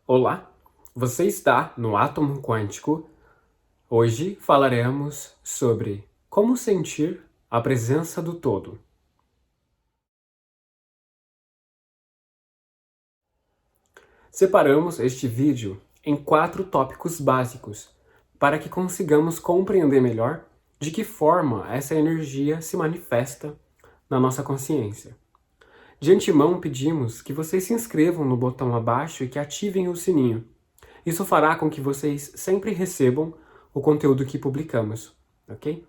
Olá, você está no Átomo Quântico. Hoje falaremos sobre como sentir a presença do todo. Separamos este vídeo em 4 tópicos básicos para que consigamos compreender melhor de que forma essa energia se manifesta na nossa consciência. De antemão, pedimos que vocês se inscrevam no botão abaixo e que ativem o sininho. Isso fará com que vocês sempre recebam o conteúdo que publicamos, ok?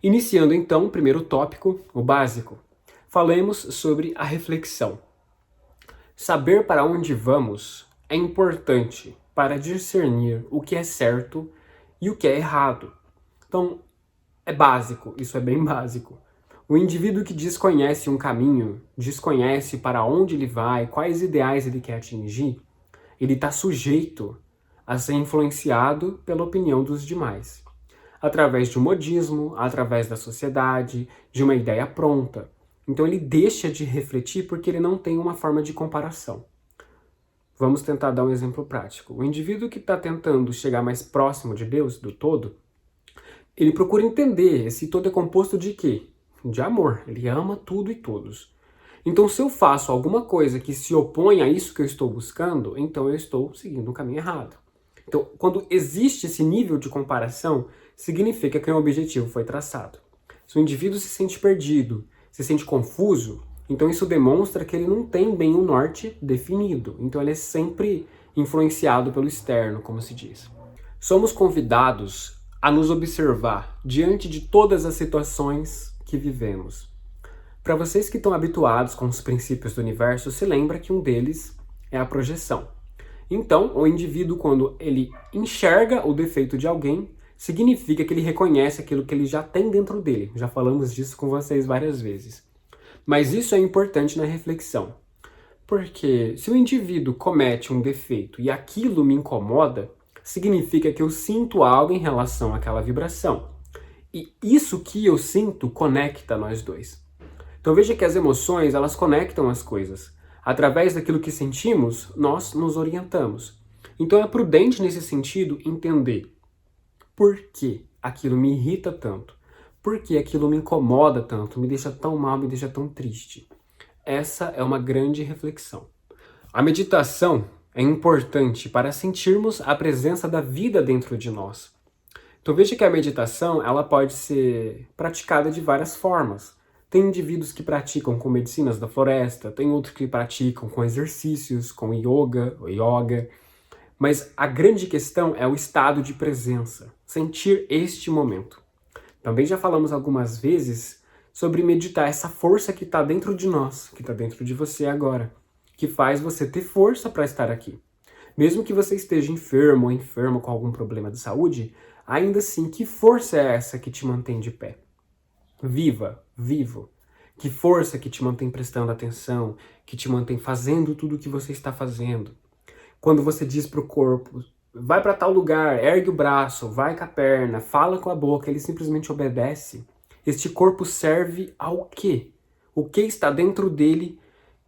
Iniciando então o primeiro tópico, o básico. Falemos sobre a reflexão. Saber para onde vamos é importante para discernir o que é certo e o que é errado. Então, é básico, isso é bem básico. O indivíduo que desconhece um caminho, desconhece para onde ele vai, quais ideais ele quer atingir, ele está sujeito a ser influenciado pela opinião dos demais, através de um modismo, através da sociedade, de uma ideia pronta. Então ele deixa de refletir porque ele não tem uma forma de comparação. Vamos tentar dar um exemplo prático. O indivíduo que está tentando chegar mais próximo de Deus, do todo, ele procura entender esse todo é composto de quê? De amor. Ele ama tudo e todos. Então, se eu faço alguma coisa que se opõe a isso que eu estou buscando, então eu estou seguindo o caminho errado. Então, quando existe esse nível de comparação, significa que um objetivo foi traçado. Se o indivíduo se sente perdido, se sente confuso, então isso demonstra que ele não tem bem um norte definido. Então ele é sempre influenciado pelo externo, como se diz. Somos convidados a nos observar diante de todas as situações que vivemos. Para vocês que estão habituados com os princípios do universo, se lembra que um deles é a projeção. Então, o indivíduo, quando ele enxerga o defeito de alguém, significa que ele reconhece aquilo que ele já tem dentro dele. Já falamos disso com vocês várias vezes. Mas isso é importante na reflexão. Porque se o indivíduo comete um defeito e aquilo me incomoda, significa que eu sinto algo em relação àquela vibração. E isso que eu sinto conecta nós dois. Então veja que as emoções, elas conectam as coisas. Através daquilo que sentimos, nós nos orientamos. Então é prudente nesse sentido entender por que aquilo me irrita tanto, por que aquilo me incomoda tanto, me deixa tão mal, me deixa tão triste. Essa é uma grande reflexão. A meditação é importante para sentirmos a presença da vida dentro de nós. Então veja que a meditação ela pode ser praticada de várias formas. Tem indivíduos que praticam com medicinas da floresta, tem outros que praticam com exercícios, com yoga, mas a grande questão é o estado de presença, sentir este momento. Também já falamos algumas vezes sobre meditar essa força que está dentro de nós, que está dentro de você agora, que faz você ter força para estar aqui. Mesmo que você esteja enfermo ou enferma com algum problema de saúde, ainda assim, que força é essa que te mantém de pé? Vivo. Que força que te mantém prestando atenção, que te mantém fazendo tudo o que você está fazendo. Quando você diz para o corpo, vai para tal lugar, ergue o braço, vai com a perna, fala com a boca, ele simplesmente obedece. Este corpo serve ao quê? O que está dentro dele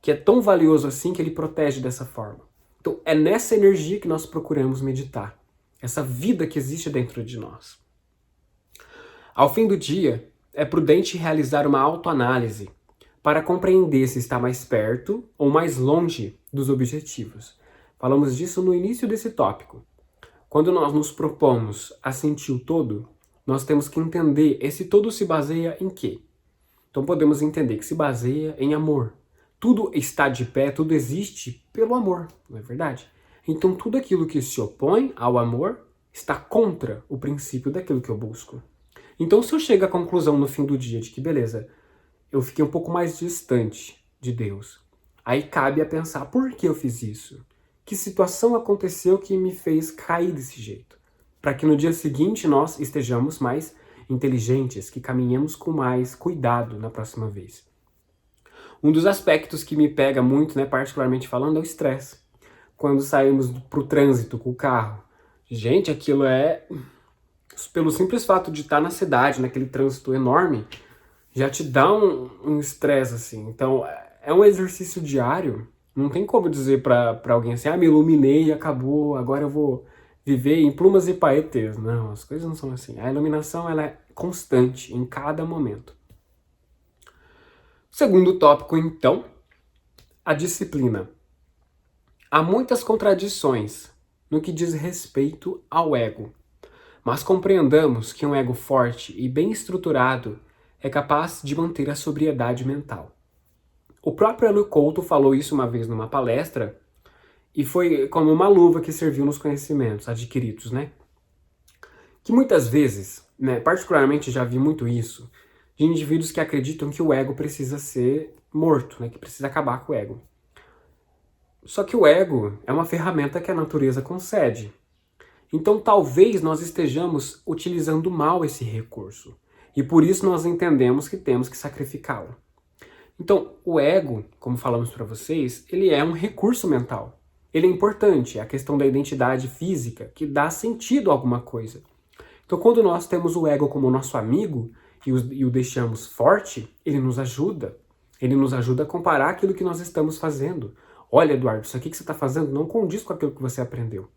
que é tão valioso assim que ele protege dessa forma? Então é nessa energia que nós procuramos meditar. Essa vida que existe dentro de nós. Ao fim do dia, é prudente realizar uma autoanálise para compreender se está mais perto ou mais longe dos objetivos. Falamos disso no início desse tópico. Quando nós nos propomos a sentir o todo, nós temos que entender esse todo se baseia em quê? Então podemos entender que se baseia em amor. Tudo está de pé, tudo existe pelo amor, não é verdade? Então tudo aquilo que se opõe ao amor está contra o princípio daquilo que eu busco. Então se eu chego à conclusão no fim do dia de que, beleza, eu fiquei um pouco mais distante de Deus, aí cabe a pensar, por que eu fiz isso? Que situação aconteceu que me fez cair desse jeito? Para que no dia seguinte nós estejamos mais inteligentes, que caminhemos com mais cuidado na próxima vez. Um dos aspectos que me pega muito, particularmente falando, é o estresse. Quando saímos para o trânsito com o carro. Gente, aquilo é... Pelo simples fato de estar na cidade, naquele trânsito enorme, já te dá um estresse, assim. Então, é um exercício diário Não tem como dizer para alguém assim, me iluminei, acabou, agora eu vou viver em plumas e paetês. Não, as coisas não são assim. A iluminação ela é constante em cada momento. Segundo tópico, então, a disciplina. Há muitas contradições no que diz respeito ao ego, mas compreendamos que um ego forte e bem estruturado é capaz de manter a sobriedade mental. O próprio Helio Couto falou isso uma vez numa palestra e foi como uma luva que serviu nos conhecimentos adquiridos, né? Que muitas vezes, né, particularmente já vi muito isso, de indivíduos que acreditam que o ego precisa ser morto, né, que precisa acabar com o ego. Só que o ego é uma ferramenta que a natureza concede. Então talvez nós estejamos utilizando mal esse recurso. E por isso nós entendemos que temos que sacrificá-lo. Então, o ego, como falamos para vocês, ele é um recurso mental. Ele é importante, é a questão da identidade física que dá sentido a alguma coisa. Então, quando nós temos o ego como nosso amigo e o deixamos forte, ele nos ajuda. Ele nos ajuda a comparar aquilo que nós estamos fazendo. Olha, Eduardo, isso aqui que você está fazendo não condiz com aquilo que você aprendeu.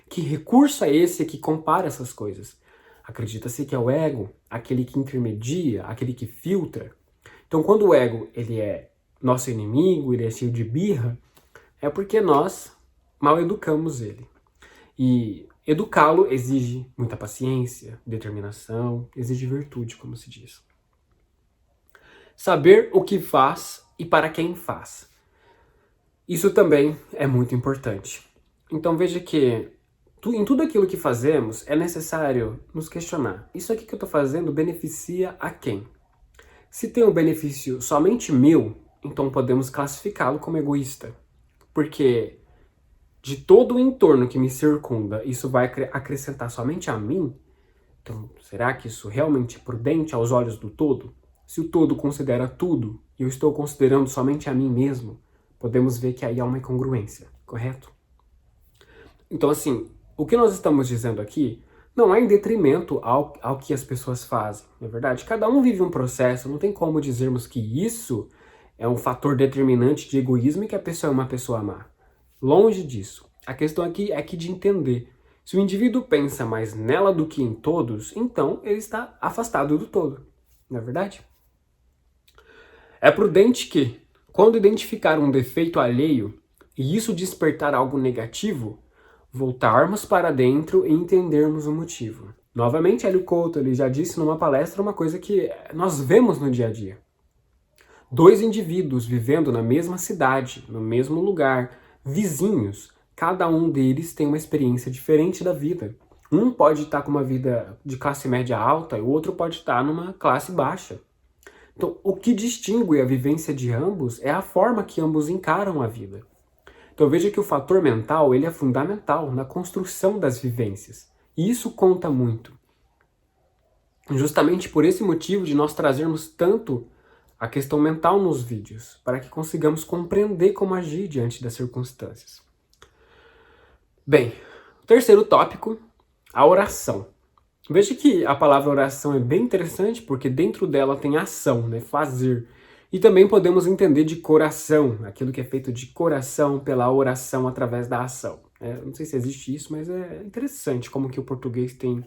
Que recurso é esse que compara essas coisas? Acredita-se que é o ego, aquele que intermedia, aquele que filtra. Então, quando o ego ele é nosso inimigo, ele é cheio de birra, é porque nós mal educamos ele. E educá-lo exige muita paciência, determinação, exige virtude, como se diz. Saber o que faz e para quem faz. Isso também é muito importante. Então veja que em tudo aquilo que fazemos é necessário nos questionar. Isso aqui que eu estou fazendo beneficia a quem? Se tem um benefício somente meu, então podemos classificá-lo como egoísta. Porque de todo o entorno que me circunda, isso vai acrescentar somente a mim? Então, será que isso realmente é prudente aos olhos do todo? Se o todo considera tudo e eu estou considerando somente a mim mesmo, podemos ver que aí há uma incongruência, correto? Então, assim, o que nós estamos dizendo aqui não é em detrimento ao que as pessoas fazem, não é verdade? Cada um vive um processo, não tem como dizermos que isso é um fator determinante de egoísmo e que a pessoa é uma pessoa má. Longe disso. A questão aqui é que de entender. Se o indivíduo pensa mais nela do que em todos, então ele está afastado do todo, não é verdade? É prudente que, quando identificar um defeito alheio e isso despertar algo negativo, voltarmos para dentro e entendermos o motivo. Novamente, Helio Couto ele já disse numa palestra uma coisa que nós vemos no dia a dia. Dois indivíduos vivendo na mesma cidade, no mesmo lugar, vizinhos, cada um deles tem uma experiência diferente da vida. Um pode estar com uma vida de classe média alta e o outro pode estar numa classe baixa. Então, o que distingue a vivência de ambos é a forma que ambos encaram a vida. Então veja que o fator mental ele é fundamental na construção das vivências. E isso conta muito. Justamente por esse motivo de nós trazermos tanto a questão mental nos vídeos, para que consigamos compreender como agir diante das circunstâncias. Bem, terceiro tópico, a oração. Veja que a palavra oração é bem interessante porque dentro dela tem ação, né? Fazer. E também podemos entender de coração, aquilo que é feito de coração pela oração através da ação. Não sei se existe isso, mas é interessante como que o português tem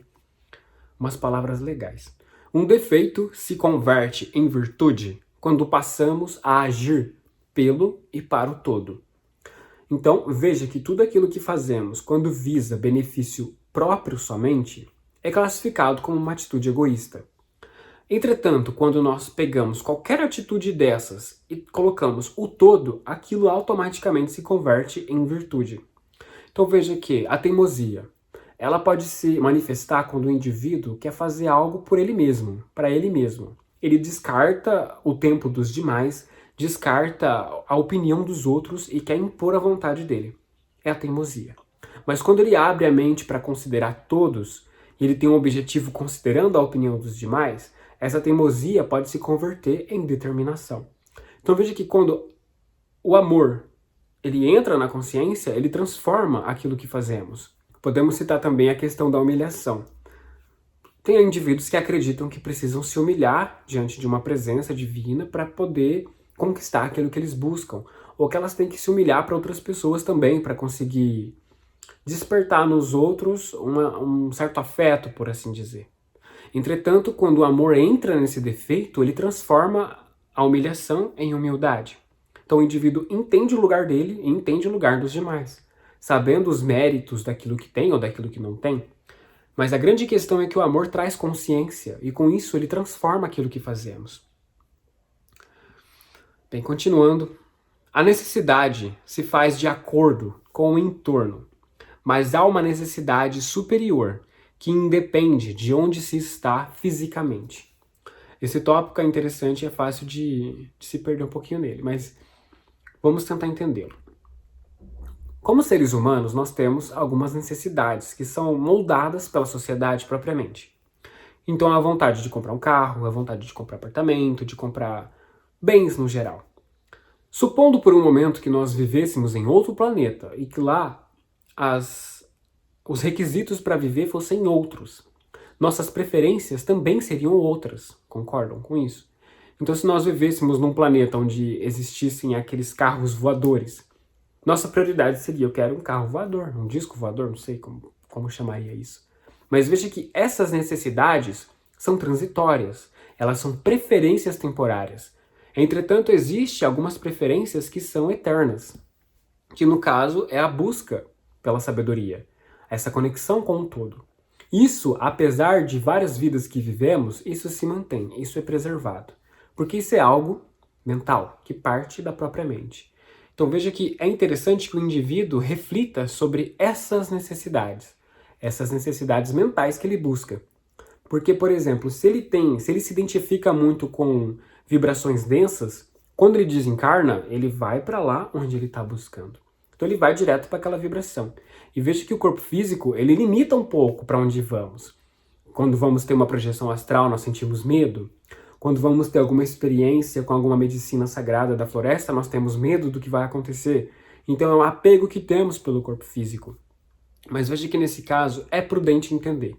umas palavras legais. Um defeito se converte em virtude quando passamos a agir pelo e para o todo. Então, veja que tudo aquilo que fazemos quando visa benefício próprio somente é classificado como uma atitude egoísta. Entretanto, quando nós pegamos qualquer atitude dessas e colocamos o todo, aquilo automaticamente se converte em virtude. Então veja que a teimosia, ela pode se manifestar quando o indivíduo quer fazer algo por ele mesmo, para ele mesmo. Ele descarta o tempo dos demais, descarta a opinião dos outros e quer impor a vontade dele. É a teimosia. Mas quando ele abre a mente para considerar todos, e ele tem um objetivo considerando a opinião dos demais, essa teimosia pode se converter em determinação. Então veja que quando o amor ele entra na consciência, ele transforma aquilo que fazemos. Podemos citar também a questão da humilhação. Tem indivíduos que acreditam que precisam se humilhar diante de uma presença divina para poder conquistar aquilo que eles buscam. ou que elas têm que se humilhar para outras pessoas também, para conseguir despertar nos outros um certo afeto, por assim dizer. Entretanto, quando o amor entra nesse defeito, ele transforma a humilhação em humildade. Então o indivíduo entende o lugar dele e entende o lugar dos demais, sabendo os méritos daquilo que tem ou daquilo que não tem. Mas a grande questão é que o amor traz consciência e com isso ele transforma aquilo que fazemos. Bem, continuando. A necessidade se faz de acordo com o entorno, mas há uma necessidade superior que independe de onde se está fisicamente. Esse tópico é interessante e é fácil de se perder um pouquinho nele, mas vamos tentar entendê-lo. Como seres humanos, nós temos algumas necessidades que são moldadas pela sociedade propriamente. Então, a vontade de comprar um carro, a vontade de comprar apartamento, de comprar bens no geral. Supondo por um momento que nós vivêssemos em outro planeta e que lá os requisitos para viver fossem outros, nossas preferências também seriam outras, concordam com isso? Então, se nós vivêssemos num planeta onde existissem aqueles carros voadores, nossa prioridade seria: eu quero um carro voador, um disco voador, não sei como chamaria isso. Mas veja que essas necessidades são transitórias, elas são preferências temporárias. Entretanto, existem algumas preferências que são eternas, que no caso é a busca pela sabedoria, essa conexão com o todo. Isso, apesar de várias vidas que vivemos, isso se mantém, isso é preservado, porque isso é algo mental, que parte da própria mente. Então veja que é interessante que o indivíduo reflita sobre essas necessidades mentais que ele busca. Porque, por exemplo, se ele se identifica muito com vibrações densas, quando ele desencarna, ele vai para lá onde ele está buscando. Então ele vai direto para aquela vibração. E veja que o corpo físico, ele limita um pouco para onde vamos. Quando vamos ter uma projeção astral, nós sentimos medo. Quando vamos ter alguma experiência com alguma medicina sagrada da floresta, nós temos medo do que vai acontecer. Então é um apego que temos pelo corpo físico. Mas veja que nesse caso é prudente entender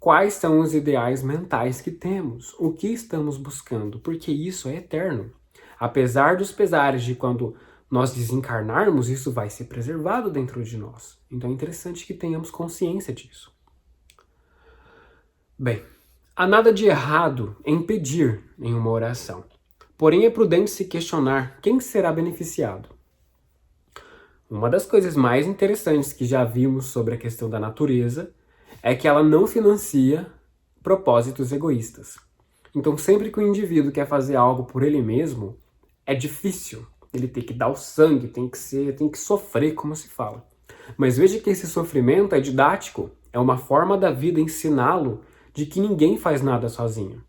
quais são os ideais mentais que temos, o que estamos buscando, porque isso é eterno. Apesar dos pesares de quando nós desencarnarmos, isso vai ser preservado dentro de nós. Então é interessante que tenhamos consciência disso. Bem, há nada de errado em pedir em uma oração. Porém, é prudente se questionar quem será beneficiado. Uma das coisas mais interessantes que já vimos sobre a questão da natureza é que ela não financia propósitos egoístas. Então, sempre que o indivíduo quer fazer algo por ele mesmo, é difícil. Ele tem que dar o sangue, tem que sofrer, como se fala. Mas veja que esse sofrimento é didático, é uma forma da vida ensiná-lo de que ninguém faz nada sozinho.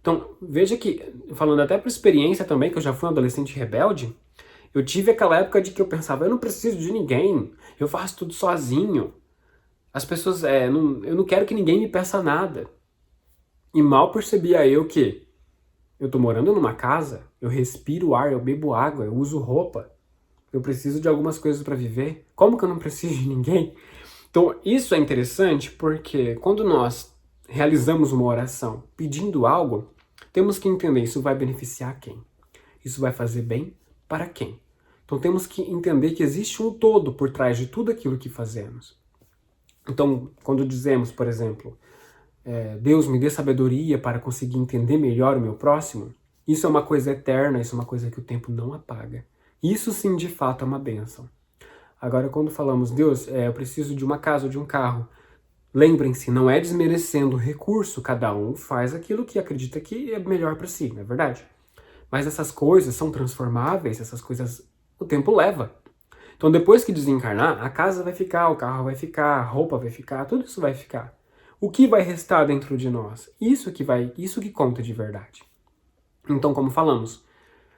Então, veja que, falando até por experiência também, que eu já fui um adolescente rebelde, eu tive aquela época de que eu pensava: eu não preciso de ninguém, eu faço tudo sozinho. As pessoas, eu não quero que ninguém me peça nada. E mal percebia eu que eu tô morando numa casa, eu respiro ar, eu bebo água, eu uso roupa, eu preciso de algumas coisas para viver. Como que eu não preciso de ninguém? Então, isso é interessante porque quando nós realizamos uma oração pedindo algo, temos que entender: isso vai beneficiar quem? Isso vai fazer bem para quem? Então temos que entender que existe um todo por trás de tudo aquilo que fazemos. Então, quando dizemos, por exemplo, Deus me dê sabedoria para conseguir entender melhor o meu próximo, isso é uma coisa eterna, isso é uma coisa que o tempo não apaga. Isso sim, de fato, é uma bênção. Agora, quando falamos: Deus, eu preciso de uma casa ou de um carro, lembrem-se, não é desmerecendo o recurso, cada um faz aquilo que acredita que é melhor para si, não é verdade? Mas essas coisas são transformáveis, essas coisas o tempo leva. Então depois que desencarnar, a casa vai ficar, o carro vai ficar, a roupa vai ficar, tudo isso vai ficar. O que vai restar dentro de nós? Isso que conta de verdade. Então, como falamos,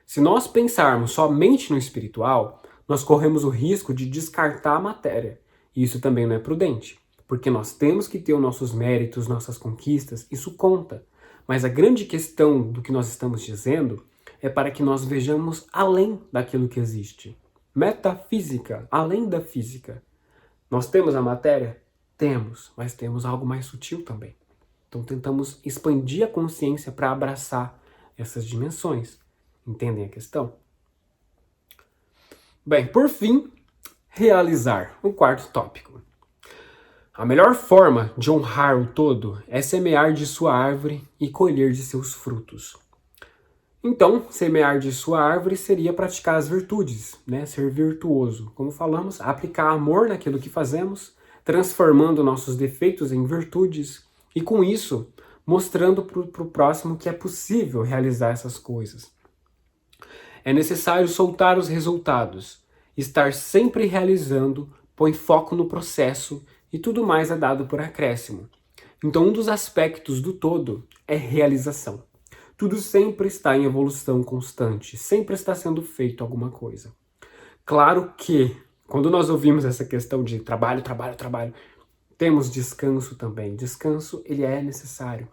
se nós pensarmos somente no espiritual, nós corremos o risco de descartar a matéria. E isso também não é prudente. Porque nós temos que ter os nossos méritos, nossas conquistas, isso conta. Mas a grande questão do que nós estamos dizendo é para que nós vejamos além daquilo que existe. Metafísica, além da física. Nós temos a matéria? Temos, mas temos algo mais sutil também. Então tentamos expandir a consciência para abraçar essas dimensões. Entendem a questão? Bem, por fim, realizar, o quarto tópico. A melhor forma de honrar o todo é semear de sua árvore e colher de seus frutos. Então, semear de sua árvore seria praticar as virtudes, né? Ser virtuoso. Como falamos, aplicar amor naquilo que fazemos, transformando nossos defeitos em virtudes e, com isso, mostrando para o próximo que é possível realizar essas coisas. É necessário soltar os resultados, estar sempre realizando, põe foco no processo e tudo mais é dado por acréscimo. Então, um dos aspectos do todo é realização. Tudo sempre está em evolução constante, sempre está sendo feito alguma coisa. Claro que, quando nós ouvimos essa questão de trabalho, trabalho, trabalho, temos descanso também. Descanso, ele é necessário.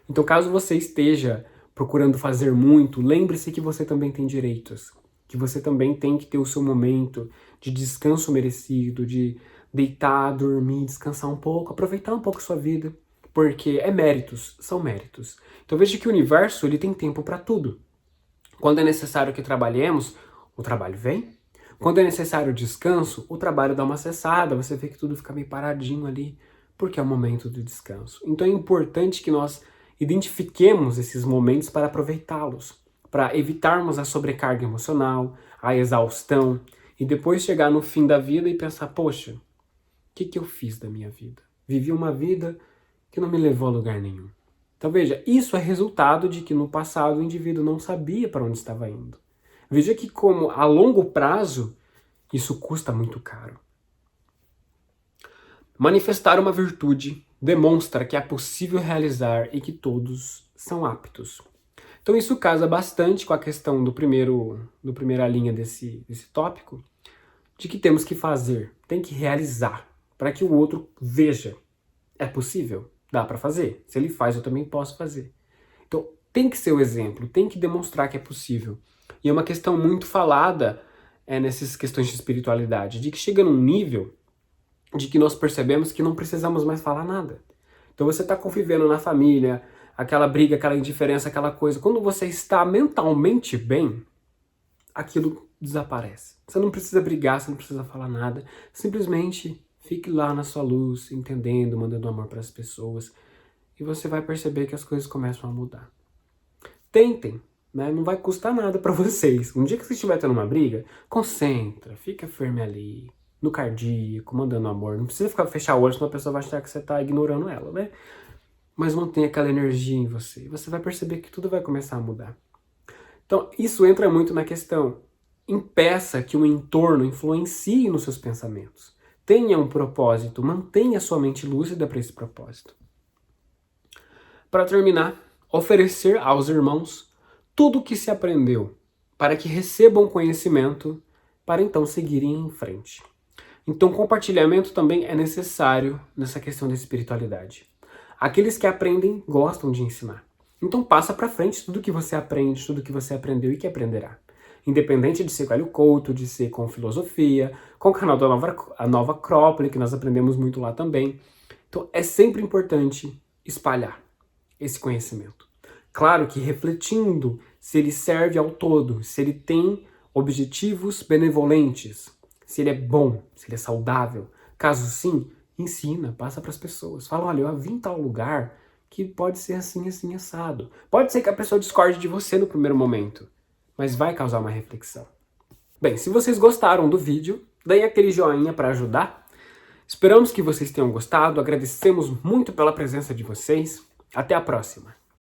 Então, caso você esteja procurando fazer muito, lembre-se que você também tem direitos, que você também tem que ter o seu momento de descanso merecido, de deitar, dormir, descansar um pouco, aproveitar um pouco a sua vida, porque é méritos, são méritos. Então veja que o universo ele tem tempo para tudo. Quando é necessário que trabalhemos, o trabalho vem. Quando é necessário o descanso, o trabalho dá uma cessada, você vê que tudo fica meio paradinho ali, porque é o momento do descanso. Então é importante que nós identifiquemos esses momentos para aproveitá-los, para evitarmos a sobrecarga emocional, a exaustão, e depois chegar no fim da vida e pensar, poxa, o que eu fiz da minha vida? Vivi uma vida que não me levou a lugar nenhum. Então veja, isso é resultado de que no passado o indivíduo não sabia para onde estava indo. Veja que como a longo prazo isso custa muito caro. Manifestar uma virtude demonstra que é possível realizar e que todos são aptos. Então isso casa bastante com a questão do primeira linha desse tópico, de que temos que fazer, tem que realizar, para que o outro veja. É possível? Dá para fazer. Se ele faz, eu também posso fazer. Então tem que ser o exemplo, tem que demonstrar que é possível. E é uma questão muito falada nessas questões de espiritualidade, de que chega num nível de que nós percebemos que não precisamos mais falar nada. Então você está convivendo na família, aquela briga, aquela indiferença, aquela coisa. Quando você está mentalmente bem, aquilo desaparece. Você não precisa brigar, você não precisa falar nada. Simplesmente fique lá na sua luz, entendendo, mandando amor para as pessoas. E você vai perceber que as coisas começam a mudar. Tentem, né? Não vai custar nada para vocês. Um dia que você estiver tendo uma briga, concentra, fica firme ali, no cardíaco, mandando amor. Não precisa fechar o olho, senão a pessoa vai achar que você está ignorando ela, né? Mas mantenha aquela energia em você. Você vai perceber que tudo vai começar a mudar. Então, isso entra muito na questão. Impeça que o entorno influencie nos seus pensamentos. Tenha um propósito, mantenha sua mente lúcida para esse propósito. Para terminar, oferecer aos irmãos tudo o que se aprendeu, para que recebam conhecimento, para então seguirem em frente. Então, compartilhamento também é necessário nessa questão da espiritualidade. Aqueles que aprendem gostam de ensinar. Então, passa para frente tudo que você aprende, tudo que você aprendeu e que aprenderá. Independente de ser com Hélio Couto, de ser com filosofia, com o canal da Nova Acrópole, que nós aprendemos muito lá também. Então, é sempre importante espalhar esse conhecimento. Claro que refletindo se ele serve ao todo, se ele tem objetivos benevolentes, se ele é bom, se ele é saudável. Caso sim, ensina, passa para as pessoas. Fala, olha, eu vim em tal lugar que pode ser assim, assim, assado. Pode ser que a pessoa discorde de você no primeiro momento, mas vai causar uma reflexão. Bem, se vocês gostaram do vídeo, deem aquele joinha para ajudar. Esperamos que vocês tenham gostado, agradecemos muito pela presença de vocês. Até a próxima!